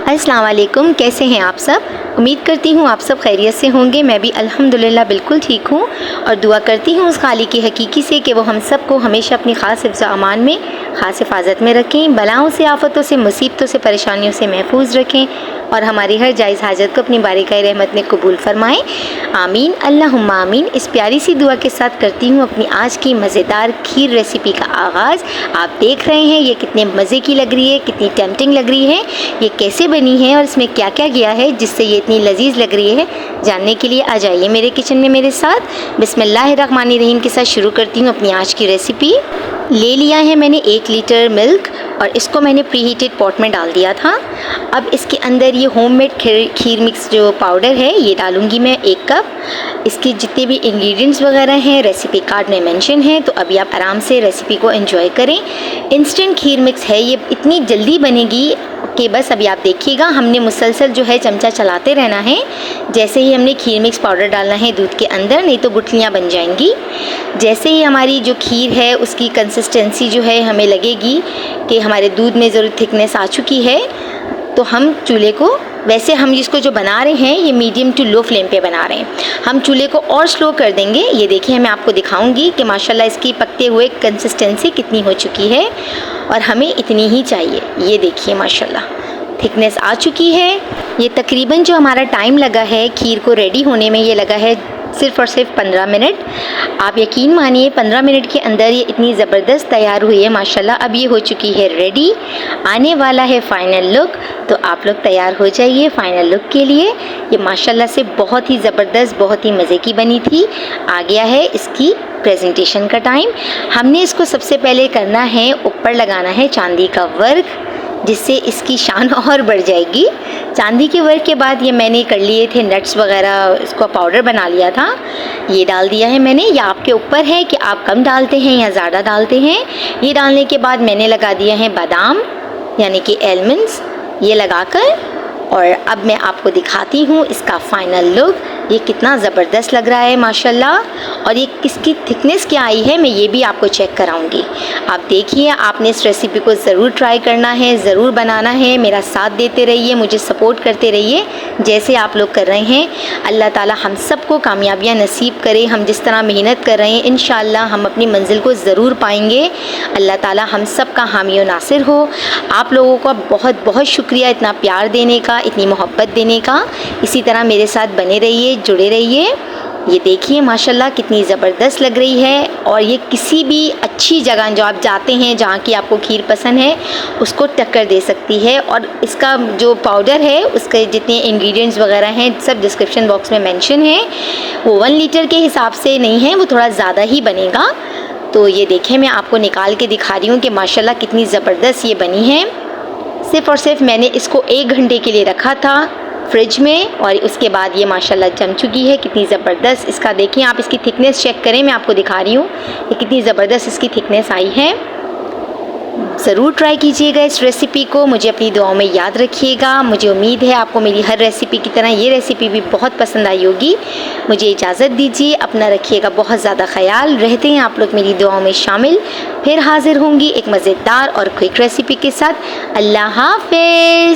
अस्सलाम वालेकुम, कैसे हैं आप सब। उम्मीद करती हूँ आप सब खैरियत से होंगे। मैं भी अल्हम्दुलिल्लाह बिल्कुल ठीक हूँ और दुआ करती हूँ उस खालिक की हकीकी से कि वो हम सब को हमेशा अपनी ख़ास हिफ्ज़ अमान में, ख़ास हिफाजत में रखें, बलाओं से, आफतों से, मुसीबतों से, परेशानियों से महफूज रखें और हमारी हर जायज़ हाजत को अपनी बारिकाई रहमत में कबूल फरमाएँ। आमीन अल्लाहुम्मा आमीन। इस प्यारी सी दुआ के साथ करती हूँ अपनी आज की मज़ेदार खीर रेसिपी का आगाज़। आप देख रहे हैं ये कितने मज़े की लग रही है, कितनी टेम्पटिंग लग रही है, ये कैसे बनी है और इसमें क्या क्या गया है जिससे ये इतनी लजीज़ लग रही है। जानने के लिए आ जाइए मेरे किचन में मेरे साथ। बिस्मिल्लाहिर्रहमानिर्रहीम के साथ शुरू करती हूँ अपनी आज की रेसिपी। ले लिया है मैंने 1 लीटर मिल्क और इसको मैंने प्री हीटेड पॉट में डाल दिया था। अब इसके अंदर ये होममेड खीर मिक्स जो पाउडर है ये डालूंगी मैं 1 कप। इसके जितने भी इंग्रेडिएंट्स वगैरह हैं रेसिपी कार्ड में मेंशन है, तो अभी आप आराम से रेसिपी को एंजॉय करें। इंस्टेंट खीर मिक्स है, ये इतनी जल्दी बनेगी कि बस अभी आप देखिएगा। हमने मुसलसल जो है चमचा चलाते रहना है। जैसे ही हमने खीर मिक्स पाउडर डालना है दूध के अंदर, नहीं तो गुठलियाँ बन जाएंगी। जैसे ही हमारी जो खीर है उसकी कंसिस्टेंसी जो है हमें लगेगी कि हमारे दूध में ज़रूर थिकनेस आ चुकी है, तो हम चूल्हे को, वैसे हम इसको जो बना रहे हैं ये मीडियम टू लो फ्लेम पे बना रहे हैं, हम चूल्हे को और स्लो कर देंगे। ये देखिए मैं आपको दिखाऊंगी कि माशाल्लाह इसकी पकते हुए कंसिस्टेंसी कितनी हो चुकी है और हमें इतनी ही चाहिए। ये देखिए माशाल्लाह थिकनेस आ चुकी है। ये तकरीबन जो हमारा टाइम लगा है खीर को रेडी होने में, ये लगा है सिर्फ़ और सिर्फ 15 मिनट। आप यकीन मानिए 15 मिनट के अंदर ये इतनी ज़बरदस्त तैयार हुई है माशाल्लाह। अब ये हो चुकी है रेडी, आने वाला है फ़ाइनल लुक, तो आप लोग तैयार हो जाइए फ़ाइनल लुक के लिए। ये माशाल्लाह से बहुत ही ज़बरदस्त, बहुत ही मज़े की बनी थी। आ गया है इसकी प्रेजेंटेशन का टाइम। हमने इसको सबसे पहले करना है, ऊपर लगाना है चांदी का वर्क, जिससे इसकी शान और बढ़ जाएगी। चांदी के वर्क के बाद ये मैंने कर लिए थे नट्स वगैरह, इसको पाउडर बना लिया था, ये डाल दिया है मैंने। ये आपके ऊपर है कि आप कम डालते हैं या ज़्यादा डालते हैं। ये डालने के बाद मैंने लगा दिया है बादाम यानी कि एलमंड्स, ये लगाकर, और अब मैं आपको दिखाती हूँ इसका फ़ाइनल लुक। ये कितना ज़बरदस्त लग रहा है माशाल्लाह, और ये किसकी थिकनेस क्या आई है मैं ये भी आपको चेक कराऊंगी। आप देखिए, आपने इस रेसिपी को ज़रूर ट्राई करना है, ज़रूर बनाना है। मेरा साथ देते रहिए, मुझे सपोर्ट करते रहिए जैसे आप लोग कर रहे हैं। अल्लाह ताला हम सबको कामयाबियाँ नसीब करे। हम जिस तरह मेहनत कर रहे हैं इंशाअल्लाह हम अपनी मंजिल को ज़रूर पाएंगे। अल्लाह ताला हम सब का हामी और नासिर हो। आप लोगों का बहुत बहुत शुक्रिया इतना प्यार देने का, इतनी मोहब्बत देने का। इसी तरह मेरे साथ बने रहिए, जुड़े रहिए। ये देखिए माशाल्लाह कितनी ज़बरदस्त लग रही है, और ये किसी भी अच्छी जगह जो आप जाते हैं जहाँ की आपको खीर पसंद है उसको टक्कर दे सकती है। और इसका जो पाउडर है उसके जितने इंग्रेडिएंट्स वगैरह हैं सब डिस्क्रिप्शन बॉक्स में मेंशन है। वो 1 लीटर के हिसाब से नहीं है, वो थोड़ा ज़्यादा ही बनेगा। तो ये देखें मैं आपको निकाल के दिखा रही हूँ कि माशाल्लाह कितनी ज़बरदस्त ये बनी है। सिर्फ़ और सिर्फ मैंने इसको 1 घंटे के लिए रखा था फ्रिज में, और उसके बाद ये माशाल्लाह जम चुकी है। कितनी ज़बरदस्त इसका देखिए, आप इसकी थिकनेस चेक करें, मैं आपको दिखा रही हूँ ये कितनी ज़बरदस्त इसकी थिकनेस आई है। ज़रूर ट्राई कीजिएगा इस रेसिपी को, मुझे अपनी दुआओं में याद रखिएगा। मुझे उम्मीद है आपको मेरी हर रेसिपी की तरह ये रेसिपी भी बहुत पसंद आई होगी। मुझे इजाज़त दीजिए, अपना रखिएगा बहुत ज़्यादा ख्याल। रहते हैं आप लोग मेरी दुआओं में शामिल। फिर हाजिर होंगी एक मज़ेदार और क्विक रेसिपी के साथ। अल्लाह हाफ़िज़।